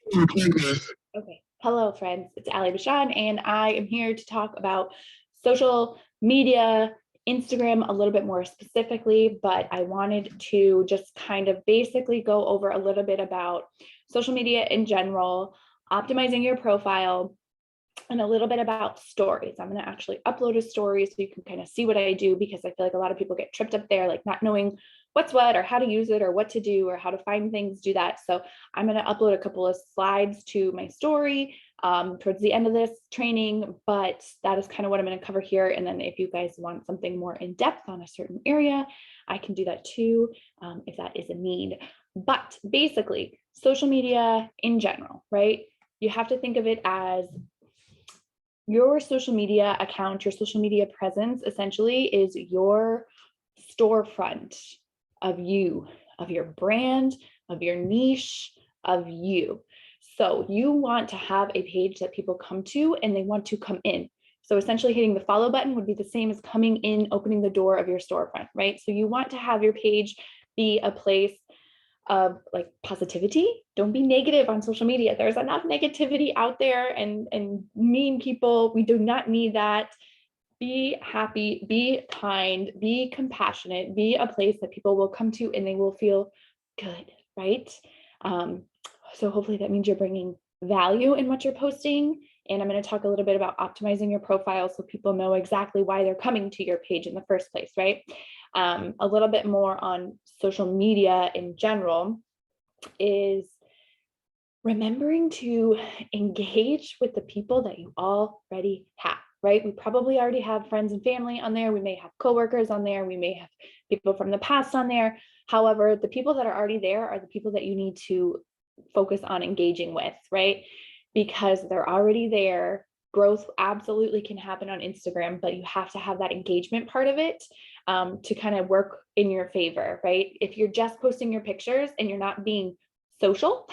Okay. Hello, friends. It's Bachand, and I am here to talk about social media, Instagram a little bit more specifically, but I wanted to just kind of basically go over a little bit about social media in general, optimizing your profile, and a little bit about stories. I'm going to actually upload a story so you can kind of see what I do, because I feel like a lot of people get tripped up there, like not knowing what's what or how to use it or what to do or how to find things, do that. So I'm going to upload a couple of slides to my story towards the end of this training, but that is kind of what I'm going to cover here. And then if you guys want something more in depth on a certain area, I can do that too, if that is a need. But basically, social media in general, right? You have to think of it as your social media account, your social media presence essentially is your storefront of you, of your brand, of your niche, of you. So you want to have a page that people come to and they want to come in. So essentially hitting the follow button would be the same as coming in, opening the door of your storefront, right? So you want to have your page be a place of like positivity. Don't be negative on social media. There's enough negativity out there and mean people. We do not need that. Be happy, be kind, be compassionate, be a place that people will come to and they will feel good, right? So hopefully that means you're bringing value in what you're posting. And I'm going to talk a little bit about optimizing your profile so people know exactly why they're coming to your page in the first place, right? A little bit more on social media in general is remembering to engage with the people that you already have, right? We probably already have friends and family on there. We may have coworkers on there. We may have people from the past on there. However, the people that are already there are the people that you need to focus on engaging with, right? Because they're already there. Growth absolutely can happen on Instagram, but you have to have that engagement part of it to kind of work in your favor, right? If you're just posting your pictures and you're not being social,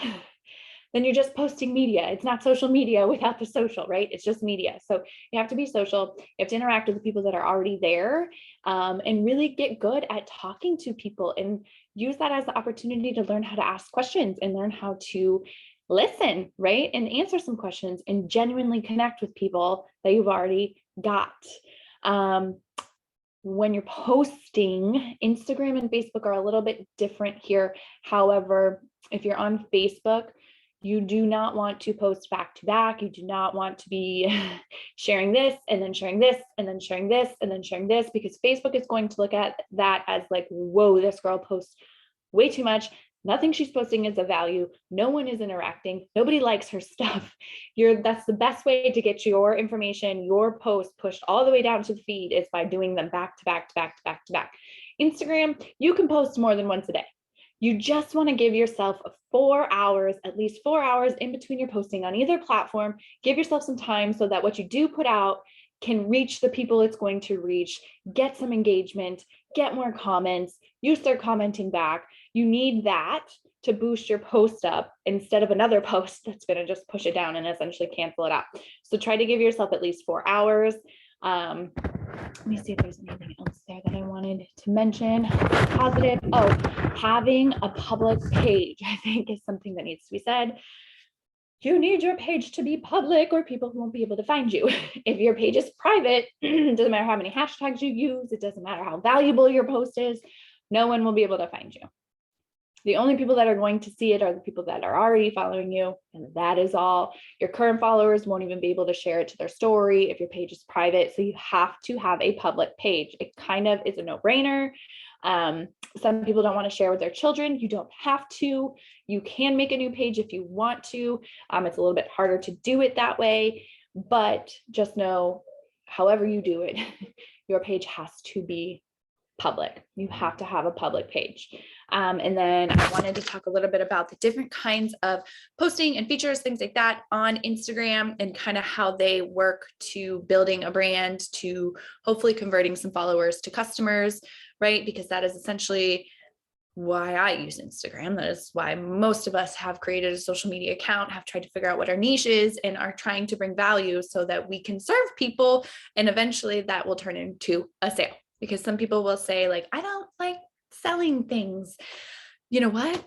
then you're just posting media. It's not social media without the social, right? It's just media. So you have to be social. You have to interact with the people that are already there and really get good at talking to people and use that as the opportunity to learn how to ask questions and learn how to listen, right? And answer some questions and genuinely connect with people that you've already got. When you're posting, Instagram and Facebook are a little bit different here. However, if you're on Facebook, you do not want to post back to back. You do not want to be sharing this and then sharing this and then sharing this and then sharing this, because Facebook is going to look at that as like, whoa, this girl posts way too much. Nothing she's posting is of value. No one is interacting. Nobody likes her stuff. That's the best way to get your information, your post pushed all the way down to the feed, is by doing them back to back to back to back to back. Instagram, you can post more than once a day. You just want to give yourself 4 hours, at least 4 hours in between your posting on either platform. Give yourself some time so that what you do put out can reach the people it's going to reach, get some engagement, get more comments, you start commenting back. You need that to boost your post up instead of another post that's going to just push it down and essentially cancel it out. So try to give yourself at least 4 hours. Let me see if there's anything else there that I wanted to mention. Positive. Oh, having a public page, I think, is something that needs to be said. You need your page to be public or people won't be able to find you. If your page is private, it doesn't matter how many hashtags you use, it doesn't matter how valuable your post is, no one will be able to find you. The only people that are going to see it are the people that are already following you, and that is all. Your current followers won't even be able to share it to their story if your page is private, so you have to have a public page. It kind of is a no-brainer. Some people don't want to share with their children. You don't have to. You can make a new page if you want to. It's a little bit harder to do it that way, but just know, however you do it, your page has to be public. You have to have a public page. And then I wanted to talk a little bit about the different kinds of posting and features, things like that on Instagram, and kind of how they work to building a brand, to hopefully converting some followers to customers, right? Because that is essentially why I use Instagram. That is why most of us have created a social media account, have tried to figure out what our niche is, and are trying to bring value so that we can serve people. And eventually that will turn into a sale. Because some people will say, like, I don't like selling things. You know what?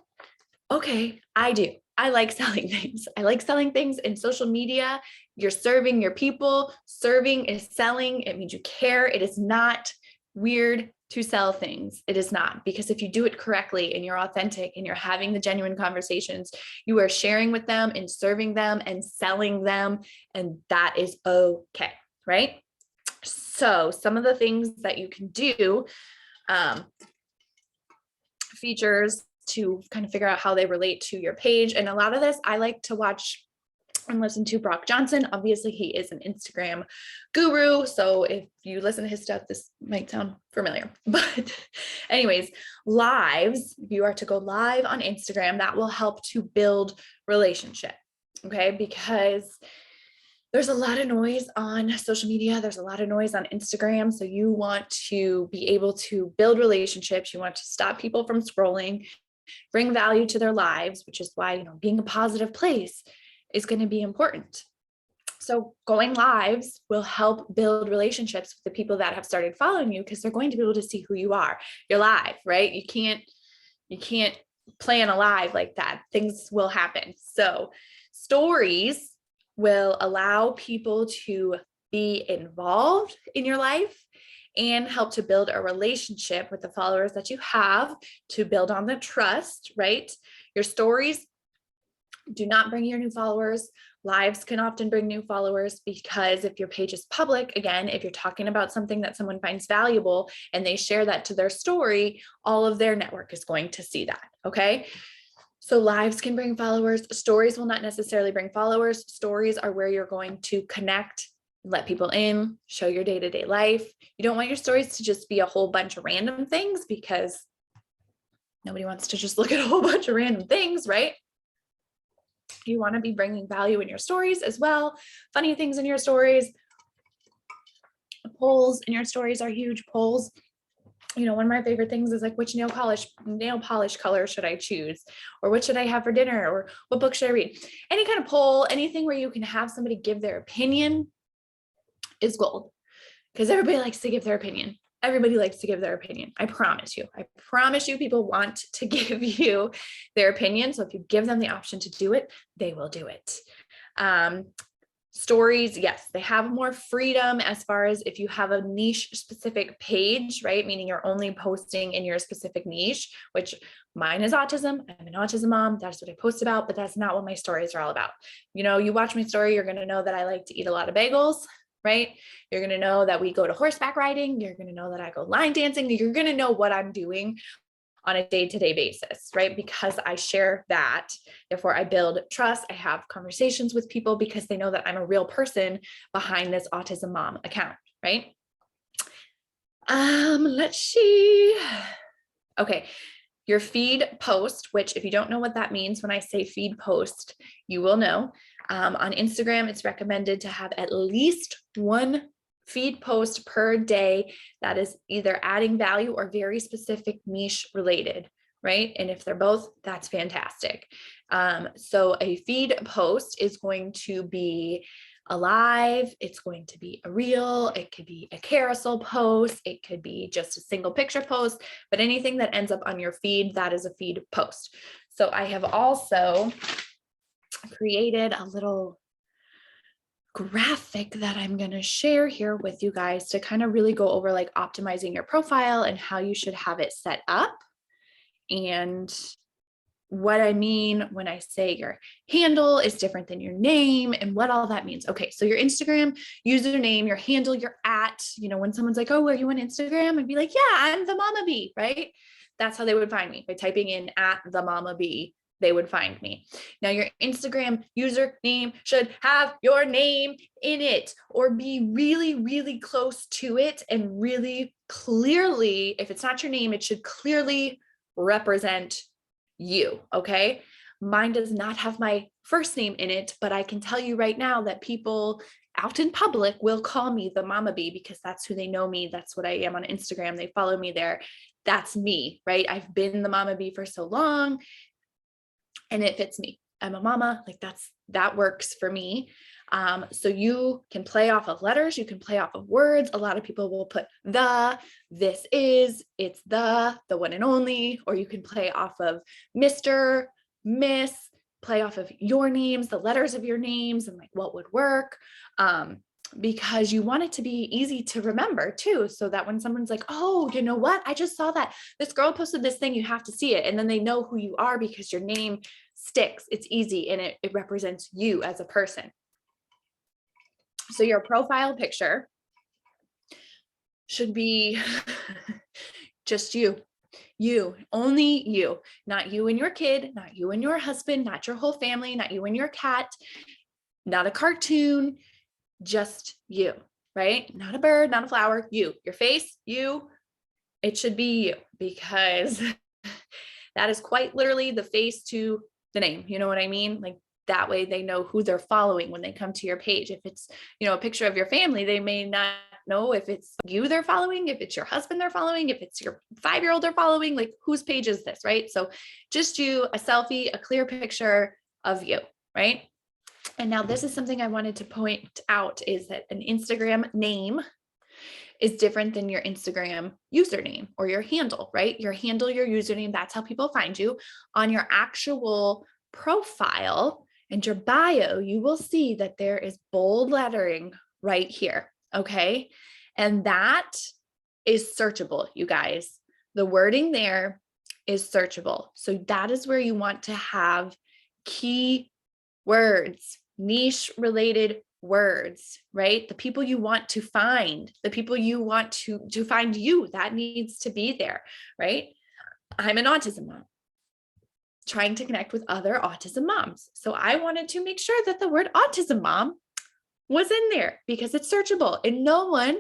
Okay, I do. I like selling things. I like selling things in social media. You're serving your people. Serving is selling. It means you care. It is not weird to sell things. It is not, because if you do it correctly and you're authentic and you're having the genuine conversations, you are sharing with them and serving them and selling them. And that is okay, right? So some of the things that you can do, features to kind of figure out how they relate to your page. And a lot of this, I like to watch and listen to Brock Johnson. Obviously, he is an Instagram guru. So if you listen to his stuff, this might sound familiar. But anyways, lives, if you are to go live on Instagram, that will help to build relationship. Okay. Because there's a lot of noise on social media. There's a lot of noise on Instagram. So you want to be able to build relationships. You want to stop people from scrolling, bring value to their lives, which is why, being a positive place is going to be important. So going lives will help build relationships with the people that have started following you, because they're going to be able to see who you are. You're live, right? You can't plan a live like that. Things will happen. So stories will allow people to be involved in your life and help to build a relationship with the followers that you have, to build on the trust, right? Your stories do not bring your new followers. Lives can often bring new followers, because if your page is public, again, if you're talking about something that someone finds valuable and they share that to their story, all of their network is going to see that. Okay. So lives can bring followers. Stories will not necessarily bring followers. Stories are where you're going to connect, let people in, show your day-to-day life. You don't want your stories to just be a whole bunch of random things, because nobody wants to just look at a whole bunch of random things, right? You want to be bringing value in your stories as well. Funny things in your stories. Polls in your stories are huge. Polls. One of my favorite things is like, which nail polish color should I choose? Or what should I have for dinner? Or what book should I read? Any kind of poll, anything where you can have somebody give their opinion is gold, because everybody likes to give their opinion. Everybody likes to give their opinion. I promise you, people want to give you their opinion. So if you give them the option to do it, they will do it. Stories, yes, they have more freedom as far as if you have a niche specific page, right? Meaning you're only posting in your specific niche, which mine is autism. I'm an autism mom. That's what I post about, but that's not what my stories are all about. You watch my story, you're going to know that I like to eat a lot of bagels, right? You're going to know that we go to horseback riding. You're going to know that I go line dancing. You're going to know what I'm doing on a day-to-day basis, right? Because I share that. Therefore, I build trust. I have conversations with people because they know that I'm a real person behind this autism mom account, right? Let's see. Okay. Your feed post, which if you don't know what that means, when I say feed post, you will know. On Instagram, it's recommended to have at least one feed post per day that is either adding value or very specific niche related, right? And if they're both, that's fantastic. So a feed post is going to be alive. It's going to be a reel. It could be a carousel post. It could be just a single picture post, but anything that ends up on your feed, that is a feed post. So I have also created a little graphic that I'm going to share here with you guys to kind of really go over like optimizing your profile and how you should have it set up. And what I mean when I say your handle is different than your name and what all that means. Okay, so your Instagram username, your handle, your at, when someone's like, oh, are you on Instagram? I'd be like, yeah, I'm the Mama Bee, right? That's how they would find me, by typing in at the Mama Bee. They would find me. Now, your Instagram username should have your name in it or be really, really close to it, and really clearly, if it's not your name, it should clearly represent you. Okay. Mine does not have my first name in it, but I can tell you right now that people out in public will call me the Mama Bee because that's who they know me. That's what I am on Instagram. They follow me there. That's me, right? I've been the Mama Bee for so long and it fits me. I'm a mama, like that works for me. So you can play off of letters, you can play off of words. A lot of people will put this is, it's the one and only, or you can play off of Mr., Miss, play off of your names, the letters of your names, and like what would work. Because you want it to be easy to remember too. So that when someone's like, oh, you know what? I just saw that this girl posted this thing, you have to see it. And then they know who you are because your name sticks. It's easy and it represents you as a person. So your profile picture should be just you, only you, not you and your kid, not you and your husband, not your whole family, not you and your cat, not a cartoon, just you, right? Not a bird, not a flower, you, your face, you, it should be you, because that is quite literally the face to the name. You know what I mean? Like that way they know who they're following when they come to your page. If it's, a picture of your family, they may not know if it's you they're following, if it's your husband they're following, if it's your 5-year-old they're following, like whose page is this, right? So just you, a selfie, a clear picture of you, right? And now this is something I wanted to point out, is that an Instagram name is different than your Instagram username or your handle, right? Your handle, your username, that's how people find you. On your actual profile and your bio, you will see that there is bold lettering right here, okay? And that is searchable, you guys. The wording there is searchable. So that is where you want to have key words, niche related words, right? The people you want to find, the people you want to find you, that needs to be there, right? I'm an autism mom trying to connect with other autism moms. So I wanted to make sure that the word autism mom was in there because it's searchable, and no one,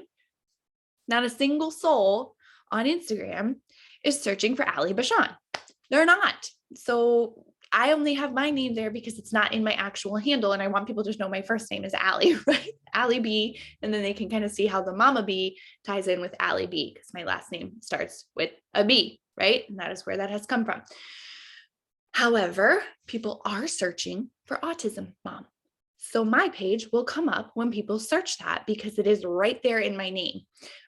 not a single soul on Instagram is searching for Ali Bachand. They're not. So I only have my name there because it's not in my actual handle. And I want people to know my first name is Ali, right? Ali B. And then they can kind of see how the mama B ties in with Ali B, because my last name starts with a B, right? And that is where that has come from. However, people are searching for autism mom. So my page will come up when people search that because it is right there in my name.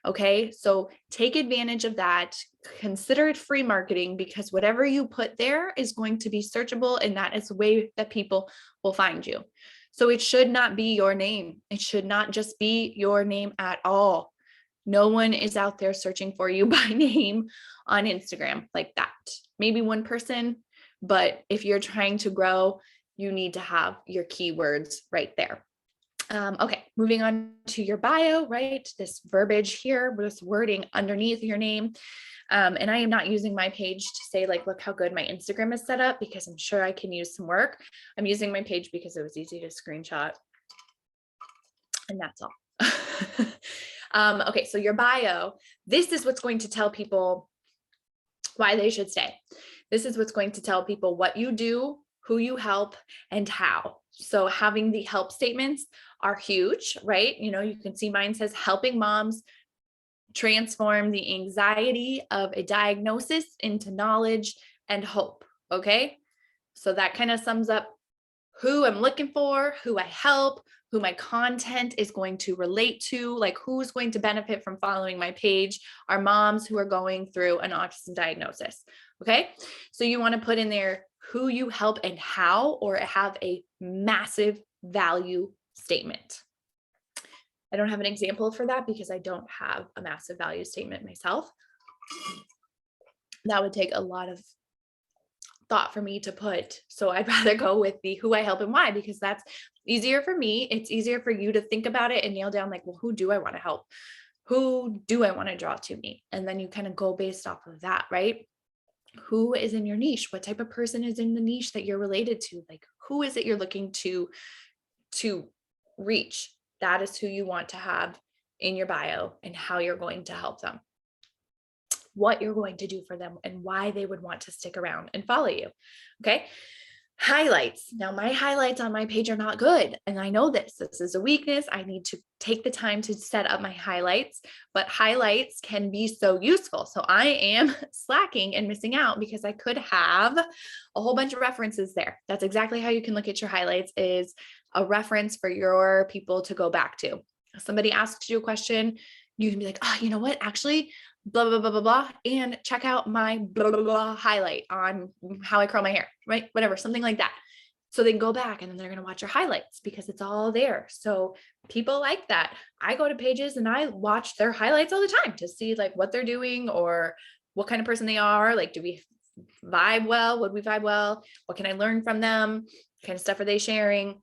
Okay. So take advantage of that. Consider it free marketing, because whatever you put there is going to be searchable, and that is the way that people will find you. So it should not be your name. It should not just be your name at all. No one is out there searching for you by name on Instagram like that. Maybe one person, but if you're trying to grow, you need to have your keywords right there. Okay, moving on to your bio, right? This verbiage here, this wording underneath your name. And I am not using my page to say like, look how good my Instagram is set up, because I'm sure I can use some work. I'm using my page because it was easy to screenshot. And that's all. Okay, so your bio, this is what's going to tell people why they should stay. This is what's going to tell people what you do, who you help, and how. So having the help statements are huge, right? You can see mine says helping moms transform the anxiety of a diagnosis into knowledge and hope. Okay. So that kind of sums up who I'm looking for, who I help, who my content is going to relate to, like who's going to benefit from following my page are moms who are going through an autism diagnosis. Okay. So you want to put in there who you help and how, or have a massive value statement. I don't have an example for that because I don't have a massive value statement myself. That would take a lot of thought for me to put. So I'd rather go with the who I help and why, because that's easier for me. It's easier for you to think about it and nail down like, well, who do I want to help? Who do I want to draw to me? And then you kind of go based off of that, right? Who is in your niche? What type of person is in the niche that you're related to? Like, who is it you're looking to reach? That is who you want to have in your bio, and how you're going to help them, what you're going to do for them, and why they would want to stick around and follow you. Okay. Highlights. Now my highlights on my page are not good. And I know this is a weakness. I need to take the time to set up my highlights, but highlights can be so useful. So I am slacking and missing out because I could have a whole bunch of references there. That's exactly how you can look at your highlights, is a reference for your people to go back to. If somebody asks you a question, you can be like, oh, you know what? Actually, blah, blah, blah, blah, blah, and check out my blah, blah, blah highlight on how I curl my hair, right? Whatever, something like that. So they can go back and then they're going to watch your highlights because it's all there. So people like that. I go to pages and I watch their highlights all the time to see like what they're doing or what kind of person they are. Like, do we vibe well? Would we vibe well? What can I learn from them? What kind of stuff are they sharing?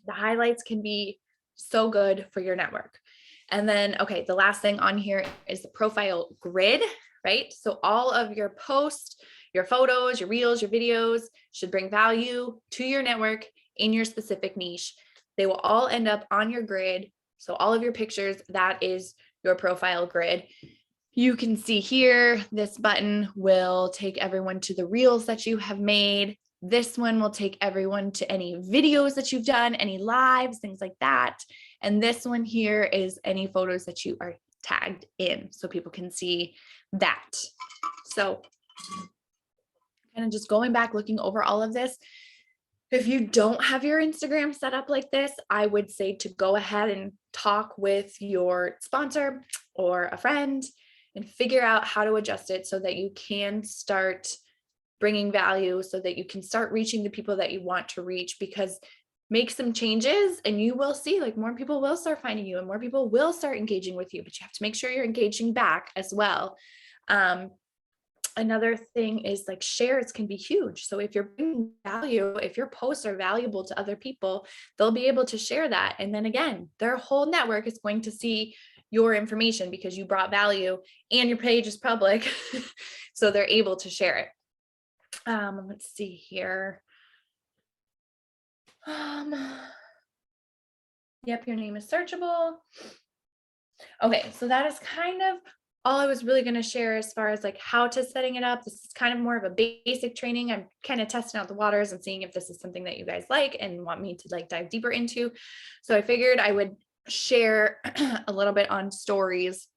The highlights can be so good for your network. And then, okay, the last thing on here is the profile grid, right? So all of your posts, your photos, your reels, your videos should bring value to your network in your specific niche. They will all end up on your grid. So all of your pictures, that is your profile grid. You can see here, this button will take everyone to the reels that you have made. This one will take everyone to any videos that you've done, any lives, things like that. And this one here is any photos that you are tagged in, so people can see that. So kind of just going back, looking over all of this. If you don't have your Instagram set up like this, I would say to go ahead and talk with your sponsor or a friend and figure out how to adjust it so that you can start bringing value, so that you can start reaching the people that you want to reach, because make some changes and you will see like more people will start finding you and more people will start engaging with you, but you have to make sure you're engaging back as well. Another thing is like shares can be huge. So if you're bringing value, if your posts are valuable to other people, they'll be able to share that. And then again, their whole network is going to see your information because you brought value and your page is public. So they're able to share it. Let's see here. Yep, your name is searchable. Okay, so that is kind of all I was really going to share as far as like how to setting it up. This is kind of more of a basic training. I'm kind of testing out the waters and seeing if this is something that you guys like and want me to like dive deeper into. So I figured I would share a little bit on stories,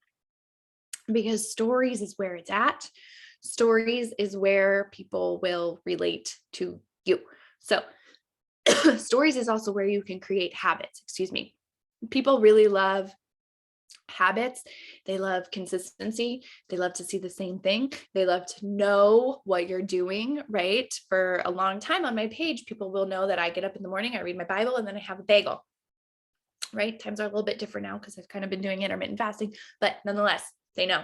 because stories is where it's at. Stories is where people will relate to you. So stories is also where you can create habits. Excuse me. People really love habits. They love consistency. They love to see the same thing. They love to know what you're doing, right? For a long time on my page, people will know that I get up in the morning, I read my Bible, and then I have a bagel, right? Times are a little bit different now because I've kind of been doing intermittent fasting, but nonetheless, they know.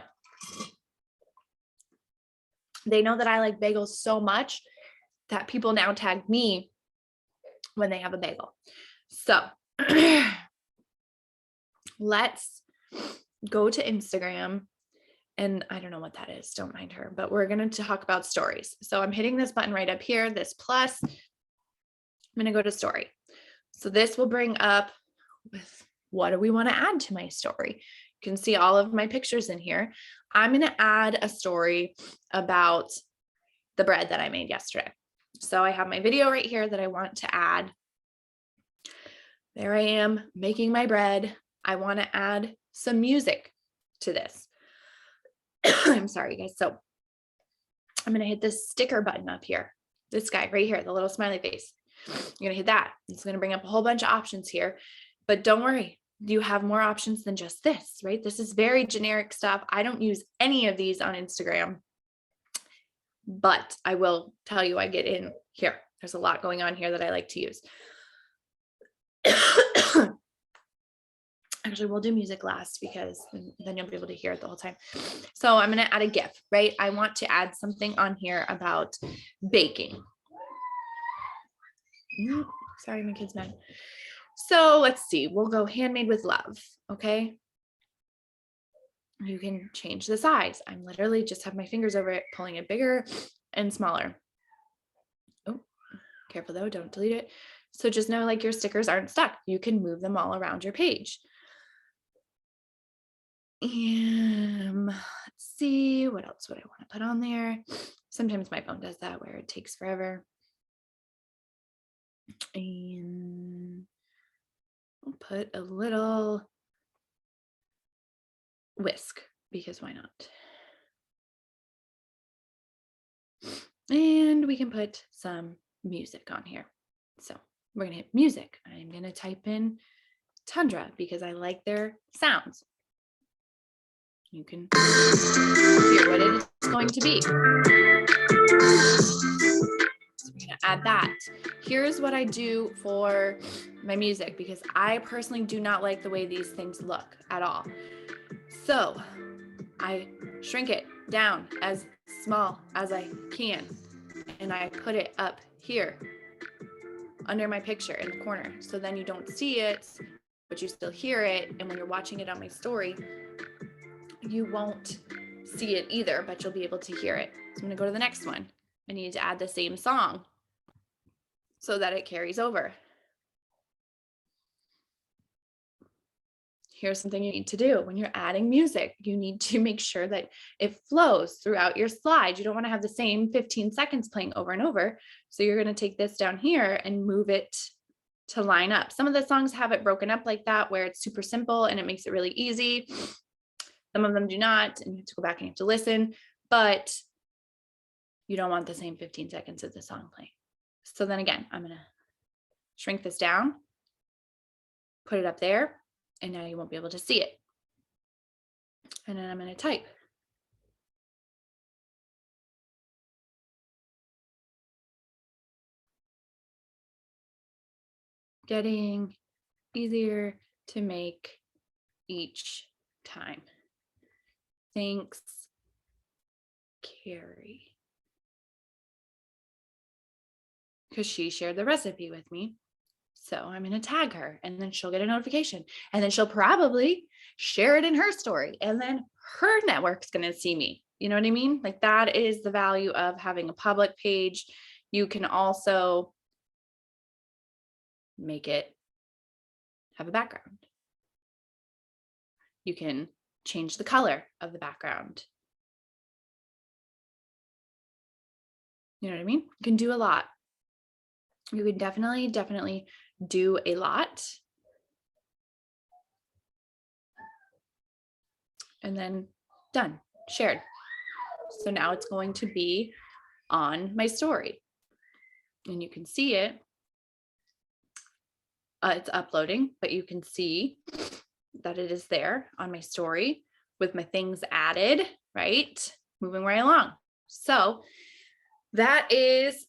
They know that I like bagels so much that people now tag me when they have a bagel. So let's go to Instagram, and I don't know what that is, don't mind her, but we're going to talk about stories. So I'm hitting this button right up here, this plus. I'm going to go to story. So this will bring up with what do we want to add to my story? You can see all of my pictures in here. I'm going to add a story about the bread that I made yesterday. So I have my video right here that I want to add. There I am making my bread. I want to add some music to this. I'm sorry, guys. So I'm going to hit this sticker button up here. This guy right here, the little smiley face. You're going to hit that. It's going to bring up a whole bunch of options here, but don't worry. You have more options than just this, right? This is very generic stuff. I don't use any of these on Instagram, but I will tell you, I get in here. There's a lot going on here that I like to use. Actually, we'll do music last because then you'll be able to hear it the whole time. So I'm going to add a GIF, right? I want to add something on here about baking. Sorry, my kid's mad. So let's see. We'll go handmade with love. Okay. You can change the size. I'm literally just have my fingers over it, pulling it bigger and smaller. Oh, careful though. Don't delete it. So just know like your stickers aren't stuck. You can move them all around your page. Let's see, what else would I want to put on there? Sometimes my phone does that where it takes forever. And I'll put a little whisk because why not? And we can put some music on here. So we're going to hit music. I'm going to type in Tundra because I like their sounds. You can hear what it is going to be. So Add that. Here's what I do for my music, because I personally do not like the way these things look at all. So I shrink it down as small as I can, and I put it up here under my picture in the corner. So then you don't see it, but you still hear it. And when you're watching it on my story, you won't see it either, but you'll be able to hear it. So I'm going to go to the next one. I need to add the same song so that it carries over. Here's something you need to do when you're adding music. You need to make sure that it flows throughout your slide. You don't want to have the same 15 seconds playing over and over. So you're going to take this down here and move it to line up. Some of the songs have it broken up like that, where it's super simple and it makes it really easy. Some of them do not, and you have to go back and you have to listen, but you don't want the same 15 seconds of the song playing. So then again, I'm going to shrink this down, put it up there, and now you won't be able to see it. And then I'm going to type. Getting easier to make each time. Thanks, Carrie. Because she shared the recipe with me. So I'm going to tag her, and then she'll get a notification, and then she'll probably share it in her story, and then her network's going to see me. You know what I mean? Like, that is the value of having a public page. You can also make it have a background. You can change the color of the background. You know what I mean? You can do a lot. You can definitely do a lot. And then done, shared. So now it's going to be on my story, and you can see it. It's uploading, but you can see that it is there on my story with my things added, right? Moving right along. So that is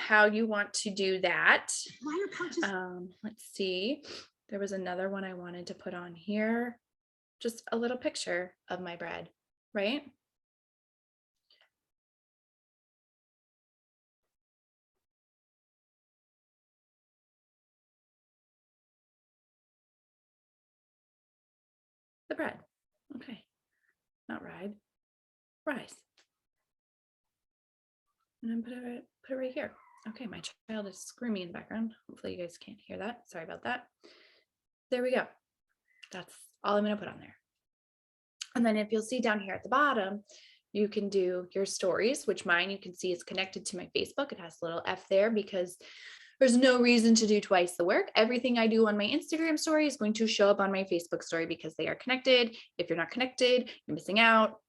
how you want to do that. Let's see. There was another one I wanted to put on here. Just a little picture of my bread, right? The bread. Okay. Not ride. Rise. And then put it right here. Okay, my child is screaming in the background. Hopefully you guys can't hear that. Sorry about that. There we go. That's all I'm going to put on there. And then if you'll see down here at the bottom, you can do your stories, which mine you can see is connected to my Facebook. It has a little F there because there's no reason to do twice the work. Everything I do on my Instagram story is going to show up on my Facebook story because they are connected. If you're not connected, you're missing out.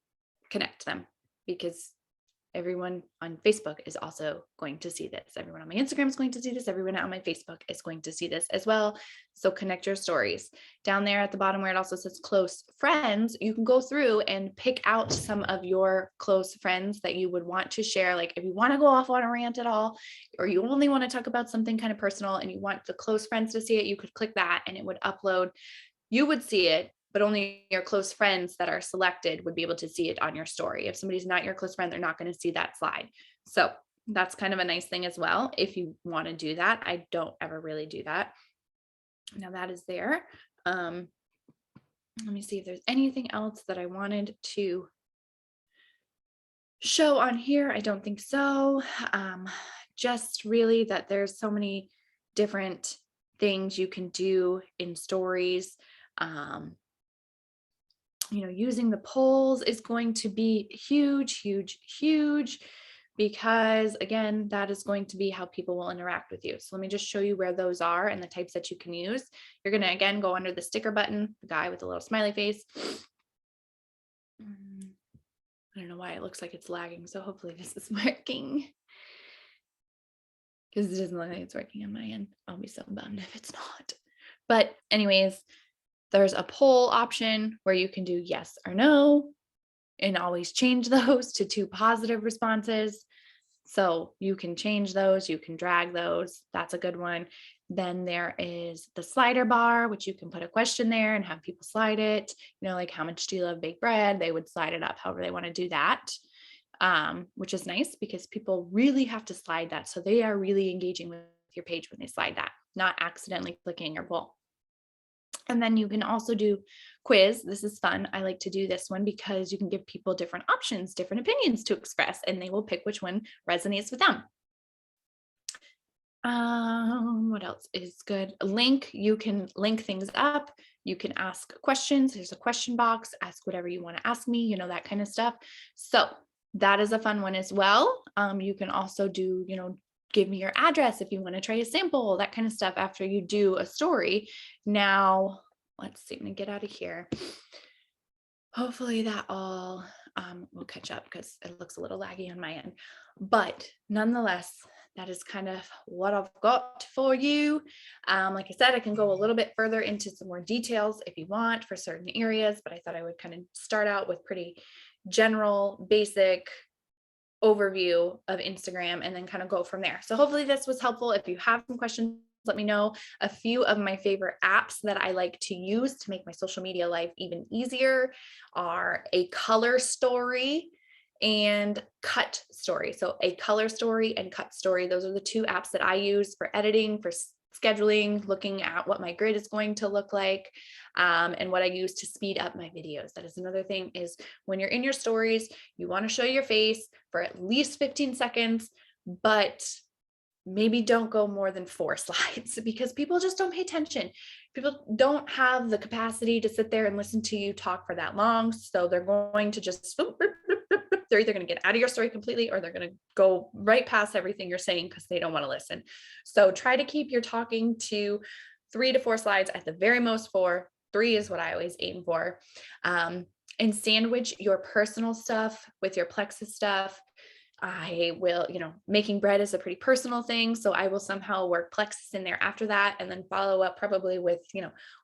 Connect them, because everyone on Facebook is also going to see this. Everyone on my Instagram is going to see this. Everyone on my Facebook is going to see this as well. So connect your stories. Down there at the bottom where it also says close friends, you can go through and pick out some of your close friends that you would want to share. Like if you want to go off on a rant at all, or you only want to talk about something kind of personal and you want the close friends to see it, you could click that and it would upload. You would see it, but only your close friends that are selected would be able to see it on your story. If somebody's not your close friend, they're not going to see that slide. So that's kind of a nice thing as well. If you want to do that, I don't ever really do that. Now that is there. Let me see if there's anything else that I wanted to show on here. I don't think so. Just really that there's so many different things you can do in stories. Using the polls is going to be huge, because again, that is going to be how people will interact with you. So let me just show you where those are and the types that you can use. You're going to, again, go under the sticker button, the guy with the little smiley face. I don't know why it looks like it's lagging. So hopefully this is working, because it doesn't look like it's working on my end. I'll be so bummed if it's not. But anyways, there's a poll option where you can do yes or no, and always change those to 2 positive responses. So you can change those, you can drag those. That's a good one. Then there is the slider bar, which you can put a question there and have people slide it. Like how much do you love baked bread? They would slide it up however they want to do that, which is nice because people really have to slide that. So they are really engaging with your page when they slide that, not accidentally clicking your poll. And then you can also do quiz. This is fun. I like to do this one because you can give people different options, different opinions to express, and they will pick which one resonates with them. What else is good? Link, you can link things up. You can ask questions. There's a question box. Ask whatever you want to ask me, that kind of stuff. So that is a fun one as well. You can also do, give me your address if you want to try a sample, that kind of stuff after you do a story. Now, let's see, I'm gonna get out of here. Hopefully that all will catch up because it looks a little laggy on my end. But nonetheless, that is kind of what I've got for you. Like I said, I can go a little bit further into some more details if you want for certain areas, but I thought I would kind of start out with pretty general, basic overview of Instagram and then kind of go from there. So hopefully this was helpful. If you have some questions, let me know. A few of my favorite apps that I like to use to make my social media life even easier are a color story and cut story. So a color story and cut story. Those are the two apps that I use for editing, for scheduling, looking at what my grid is going to look like, and what I use to speed up my videos. That is another thing, is when you're in your stories, you want to show your face for at least 15 seconds, but maybe don't go more than 4 slides because people just don't pay attention. People don't have the capacity to sit there and listen to you talk for that long. So they're going to just, they're either going to get out of your story completely or they're going to go right past everything you're saying because they don't want to listen. So try to keep your talking to 3 to 4 slides, at the very most 4. 3 is what I always aim for. And sandwich your personal stuff with your Plexus stuff. I will, making bread is a pretty personal thing. So I will somehow work Plexus in there after that and then follow up probably with,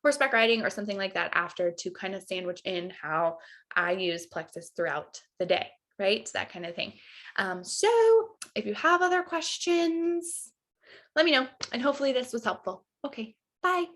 horseback riding or something like that after, to kind of sandwich in how I use Plexus throughout the day, right? So that kind of thing. So if you have other questions, let me know, and hopefully this was helpful. Okay, bye.